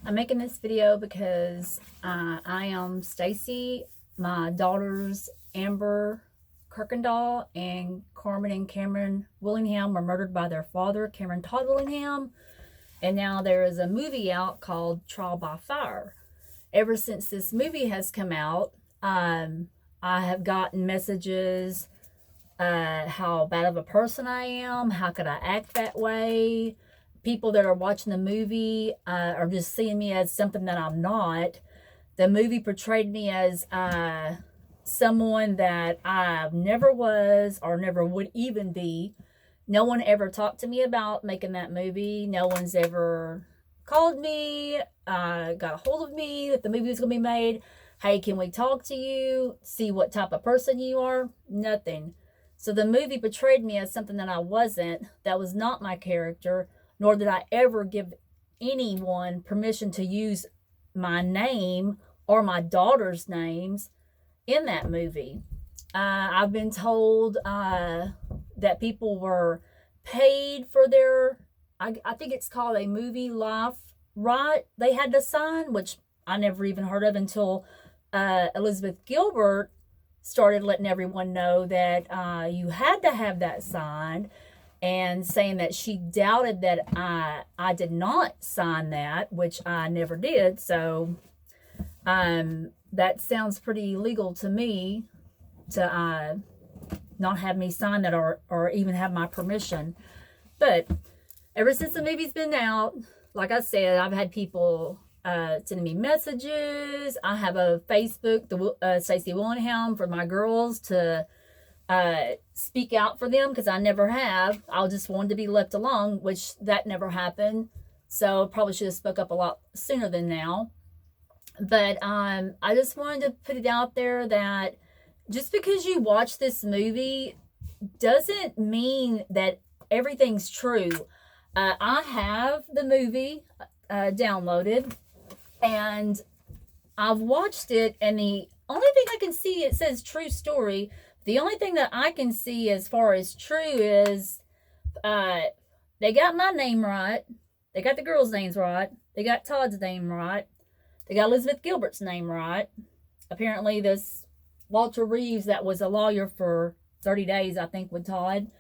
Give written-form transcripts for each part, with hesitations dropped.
I'm making this video because I am Stacy. My daughters Amber Kirkendall and Carmen and Cameron Willingham were murdered by their father, Cameron Todd Willingham. And now there is a movie out called Trial by Fire. Ever since this movie has come out, I have gotten messages how bad of a person I am, how could I act that way. People that are watching the movie are just seeing me as something that I'm not. The movie portrayed me as someone that I never was or never would even be. No one ever talked to me about making that movie. No one's ever called me, got a hold of me that the movie was going to be made. Hey, can we talk to you? See what type of person you are? Nothing. So the movie portrayed me as something that I wasn't. That was not my character, nor did I ever give anyone permission to use my name or my daughter's names in that movie. I've been told that people were paid for their, I think it's called a movie life right they had to sign, which I never even heard of until Elizabeth Gilbert started letting everyone know that you had to have that signed, and saying that she doubted that I did not sign that, which I never did. So that sounds pretty illegal to me, to not have me sign that or even have my permission. But ever since the movie's been out, like I said, I've had people sending me messages. I have a Facebook, the Stacy Willingham, for my girls to speak out for them, because I never have. I just wanted to be left alone, which that never happened. So probably should have spoke up a lot sooner than now. But I just wanted to put it out there that just because you watch this movie doesn't mean that everything's true. I have the movie downloaded, and I've watched it, and the only thing I can see, it says true story. The only thing that I can see as far as true is they got my name right. They got the girls' names right. They got Todd's name right. They got Elizabeth Gilbert's name right. Apparently this Walter Reeves, that was a lawyer for 30 days, I think, with Todd.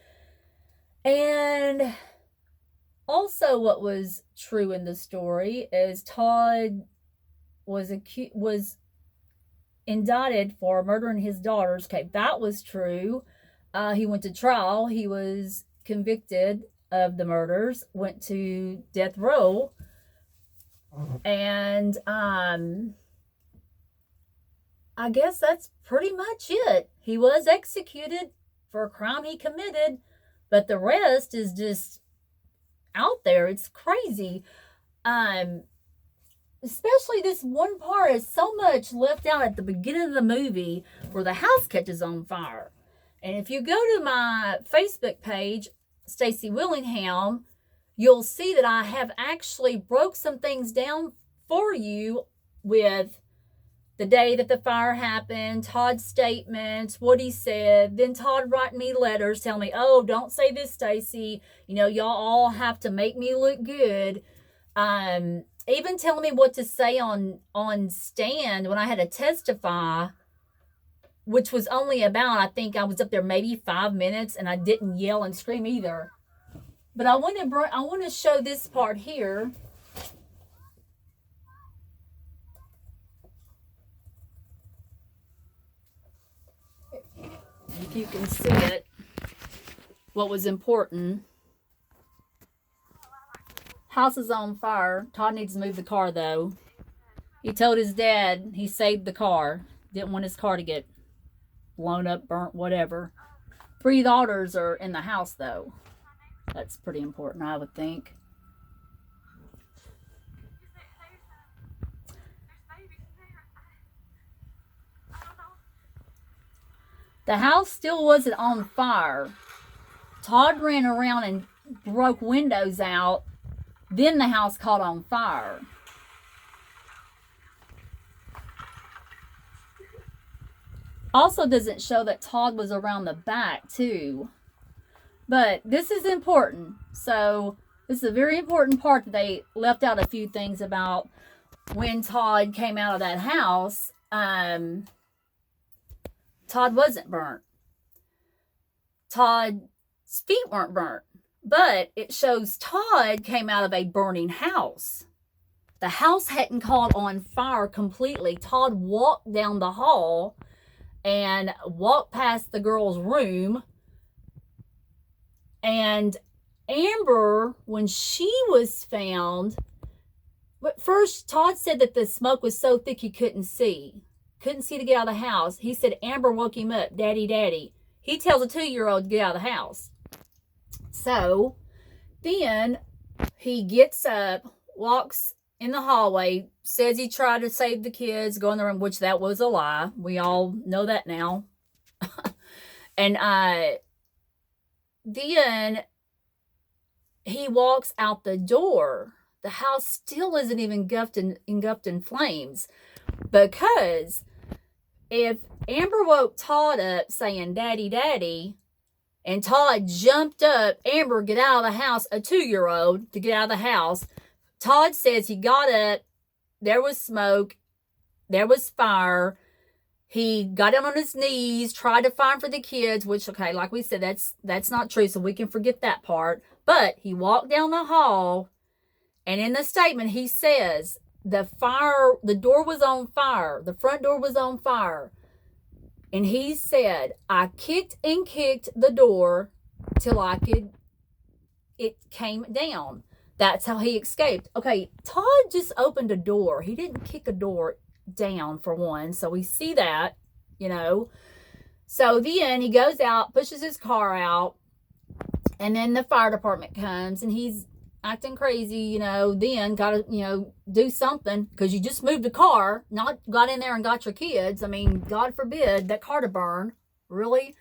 And also what was true in the story is Todd was indicted for murdering his daughters. Okay, that was true. He went to trial. He was convicted of the murders, went to death row. And I guess that's pretty much it. He was executed for a crime he committed, but the rest is just out there. It's crazy. Especially this one part is so much left out at the beginning of the movie where the house catches on fire. And if you go to my Facebook page, Stacy Willingham, you'll see that I have actually broke some things down for you with the day that the fire happened, Todd's statements, what he said. Then Todd writing me letters telling me, oh, don't say this, Stacy. You know, y'all all have to make me look good. Even telling me what to say on stand when I had to testify, which was only about, I think I was up there maybe 5 minutes, and I didn't yell and scream either. But I want to show this part here. If you can see it, what was important. House is on fire. Todd needs to move the car, though. He told his dad he saved the car. Didn't want his car to get blown up, burnt, whatever. 3 daughters are in the house, though. That's pretty important, I would think. The house still wasn't on fire. Todd ran around and broke windows out. Then the house caught on fire. Also doesn't show that Todd was around the back too. But this is important. So this is a very important part that they left out a few things about. when Todd came out of that house, Todd wasn't burnt. Todd's feet weren't burnt, but it shows Todd came out of a burning house. The house hadn't caught on fire completely. Todd walked down the hall and walked past the girl's room. And Amber, when she was found, but first Todd said that the smoke was so thick he couldn't see to get out of the house. He said Amber woke him up, daddy, daddy. He tells a 2-year-old to get out of the house. So then he gets up, walks in the hallway, says he tried to save the kids, go in the room, which that was a lie. We all know that now. And then he walks out the door. The house still isn't even engulfed in flames, because if Amber woke Todd up saying, daddy, daddy, and Todd jumped up, Amber, get out of the house, a 2-year-old, to get out of the house. Todd says he got up, there was smoke, there was fire. He got down on his knees, tried to find for the kids, which, okay, like we said, that's not true, so we can forget that part. But he walked down the hall, and in the statement he says the door was on fire, the front door was on fire. And he said, I kicked and kicked the door till it came down. That's how he escaped. Okay, Todd just opened a door. He didn't kick a door down, for one. So we see that, So then he goes out, pushes his car out, and then the fire department comes, and he's acting crazy, then got to, do something, because you just moved the car, not got in there and got your kids. I mean, God forbid that car to burn, really.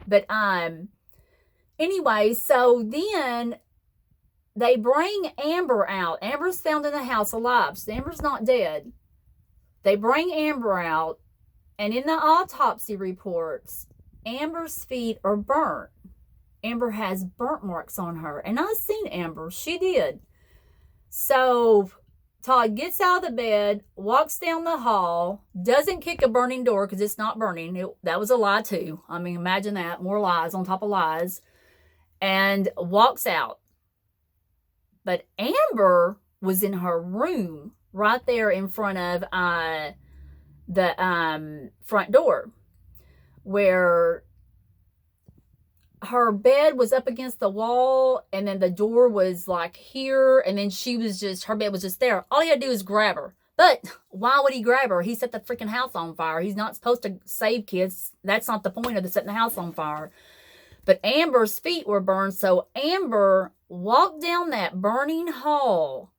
But anyway, so then they bring Amber out. Amber's found in the house alive, so Amber's not dead. They bring Amber out, and in the autopsy reports, Amber's feet are burnt. Amber has burnt marks on her. And I've seen Amber. She did. So Todd gets out of the bed, walks down the hall, doesn't kick a burning door because it's not burning. That was a lie too. I mean, imagine that. More lies on top of lies. And walks out. But Amber was in her room right there in front of the front door, where her bed was up against the wall, and then the door was like here, and then her bed was just there. All he had to do is grab her. But why would he grab her? He set the freaking house on fire. He's not supposed to save kids. That's not the point of setting the house on fire. But Amber's feet were burned, so Amber walked down that burning hall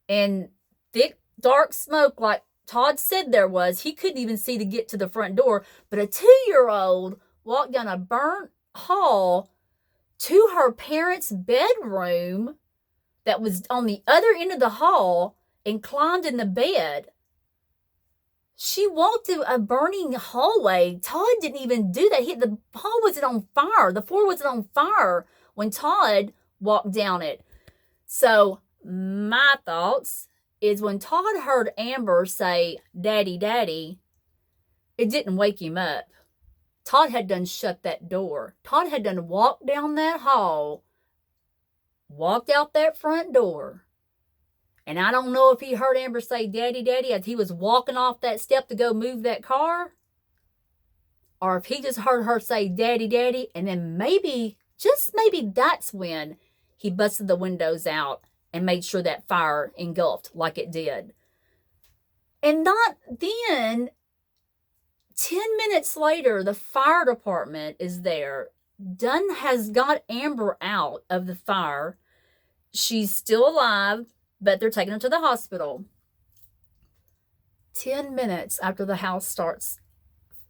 in thick, dark smoke like Todd said there was. He couldn't even see to get to the front door. But a 2-year-old walked down a burnt hall to her parents' bedroom that was on the other end of the hall and climbed in the bed. She walked through a burning hallway. Todd didn't even do that. The hall wasn't on fire. The floor wasn't on fire when Todd walked down it. So my thoughts is, when Todd heard Amber say, daddy, daddy, it didn't wake him up. Todd had done shut that door. Todd had done walked down that hall, walked out that front door. And I don't know if he heard Amber say, daddy, daddy, as he was walking off that step to go move that car, or if he just heard her say, daddy, daddy, and then maybe, just maybe, that's when he busted the windows out and made sure that fire engulfed like it did. And not then, 10 minutes later, the fire department is there. Dunn has got Amber out of the fire. She's still alive, but they're taking her to the hospital. 10 minutes after the house starts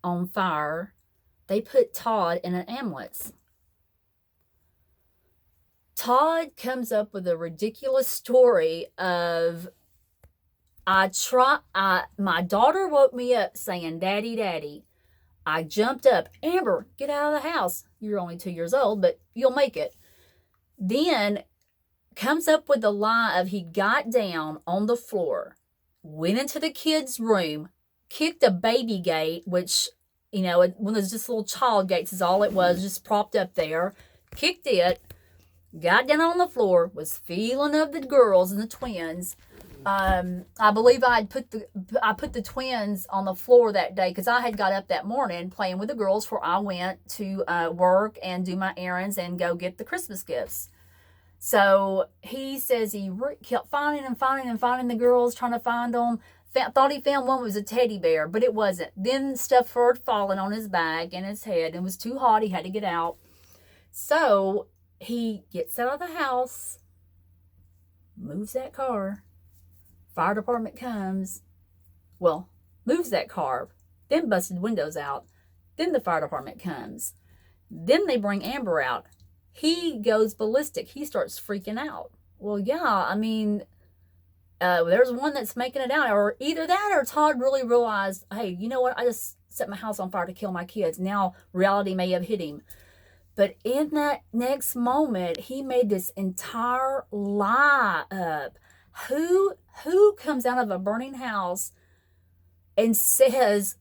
on fire, they put Todd in an ambulance. Todd comes up with a ridiculous story of, my daughter woke me up saying, daddy, daddy. I jumped up. Amber, get out of the house. You're only 2 years old, but you'll make it. Then comes up with the lie of he got down on the floor, went into the kids' room, kicked a baby gate, which, you know, one of those just little child gates is all it was, just propped up there, kicked it, got down on the floor, was feeling of the girls and the twins. I believe I put the twins on the floor that day because I had got up that morning playing with the girls before I went to work and do my errands and go get the Christmas gifts. So he says he kept finding the girls, trying to find them. Thought he found one was a teddy bear, but it wasn't. Then stuff started falling on his back and his head. It was too hot. He had to get out. So he gets out of the house, moves that car. Fire department comes, well, moves that car, then busted windows out. Then the fire department comes. Then they bring Amber out. He goes ballistic. He starts freaking out. Well, yeah, I mean, there's one that's making it out. Or either that or Todd really realized, hey, you know what? I just set my house on fire to kill my kids. Now reality may have hit him. But in that next moment, he made this entire lie up. Who comes out of a burning house and says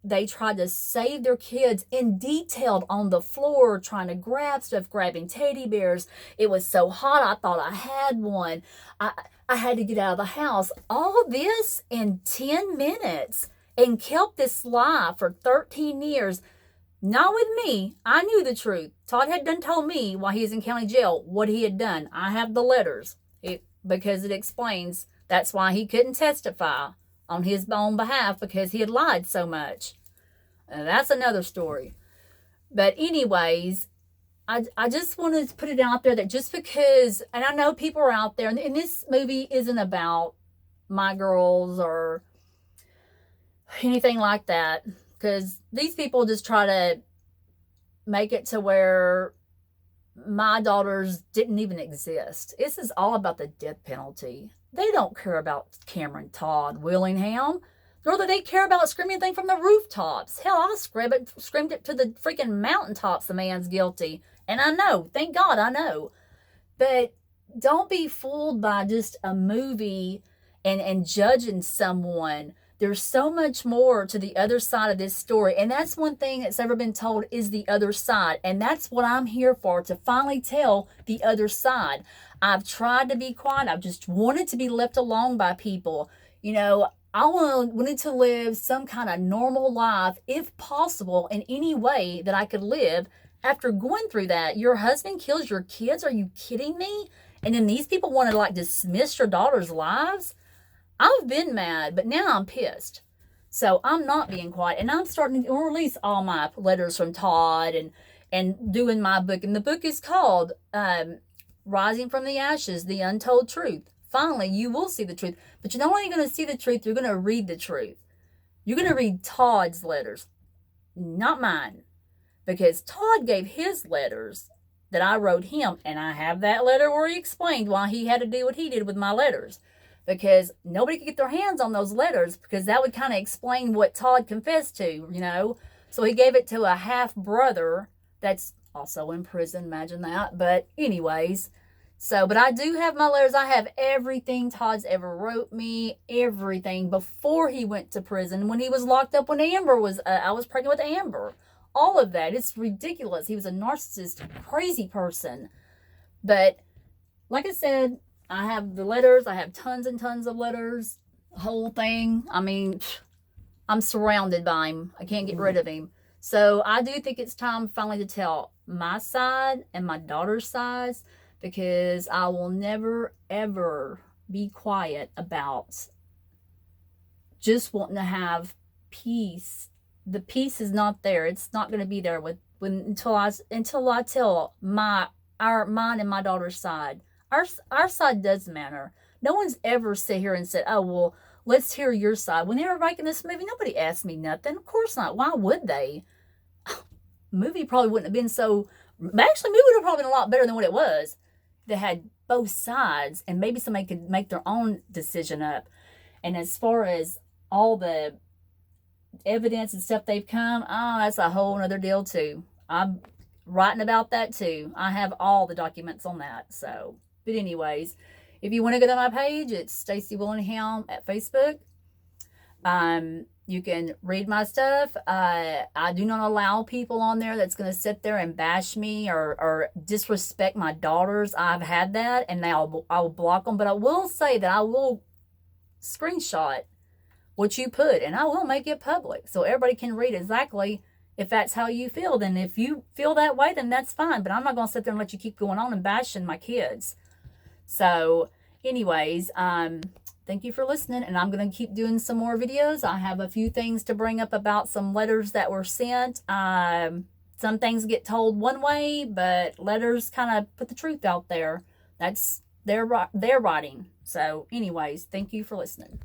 they tried to save their kids in detail on the floor, trying to grab stuff, grabbing teddy bears. It was so hot, I thought I had one. I had to get out of the house. All this in 10 minutes and kept this lie for 13 years. Not with me. I knew the truth. Todd had done told me while he was in county jail what he had done. I have the letters. Because it explains that's why he couldn't testify on his own behalf because he had lied so much. That's another story. But anyways, I just wanted to put it out there that just because, and I know people are out there, and this movie isn't about my girls or anything like that, because these people just try to make it to where my daughters didn't even exist. This is all about the death penalty. They don't care about Cameron Todd Willingham, nor do they care about screaming anything from the rooftops. Hell, I screamed it to the freaking mountaintops. The man's guilty. And I know, thank God I know. But don't be fooled by just a movie and judging someone. There's so much more to the other side of this story. And that's one thing that's ever been told is the other side. And that's what I'm here for, to finally tell the other side. I've tried to be quiet. I've just wanted to be left alone by people. You know, I wanted to live some kind of normal life, if possible, in any way that I could live after going through that. Your husband kills your kids? Are you kidding me? And then these people want to like dismiss your daughter's lives? I've been mad, but now I'm pissed. So I'm not being quiet. And I'm starting to release all my letters from Todd and doing my book. And the book is called Rising from the Ashes, The Untold Truth. Finally, you will see the truth. But you're not only going to see the truth, you're going to read the truth. You're going to read Todd's letters, not mine. Because Todd gave his letters that I wrote him. And I have that letter where he explained why he had to do what he did with my letters. Because nobody could get their hands on those letters, because that would kind of explain what Todd confessed to, you know. So he gave it to a half-brother that's also in prison, imagine that. But anyways, but I do have my letters. I have everything Todd's ever wrote me, everything before he went to prison, when he was locked up, when Amber was, I was pregnant with Amber. All of that. It's ridiculous. He was a narcissist, crazy person. But like I said, I have the letters. I have tons and tons of letters. The whole thing. I mean, I'm surrounded by him. I can't get rid of him. So I do think it's time finally to tell my side and my daughter's sides, because I will never, ever be quiet about just wanting to have peace. The peace is not there. It's not going to be there until I tell mine and my daughter's side. Our side does matter. No one's ever sit here and said, oh, well, let's hear your side. When they were making this movie, nobody asked me nothing. Of course not. Why would they? Movie probably wouldn't have been so... Actually, movie would have probably been a lot better than what it was. They had both sides, and maybe somebody could make their own decision up. And as far as all the evidence and stuff they've come, that's a whole other deal, too. I'm writing about that, too. I have all the documents on that, so... But anyways, if you want to go to my page, it's Stacey Willingham at Facebook. You can read my stuff. I do not allow people on there that's going to sit there and bash me or disrespect my daughters. I've I will block them. But I will say that I will screenshot what you put, and I will make it public so everybody can read exactly if that's how you feel. Then if you feel that way, then that's fine. But I'm not going to sit there and let you keep going on and bashing my kids. So anyways, thank you for listening, and I'm going to keep doing some more videos. I have a few things to bring up about some letters that were sent. Some things get told one way, but letters kind of put the truth out there. That's their writing. So anyways, thank you for listening.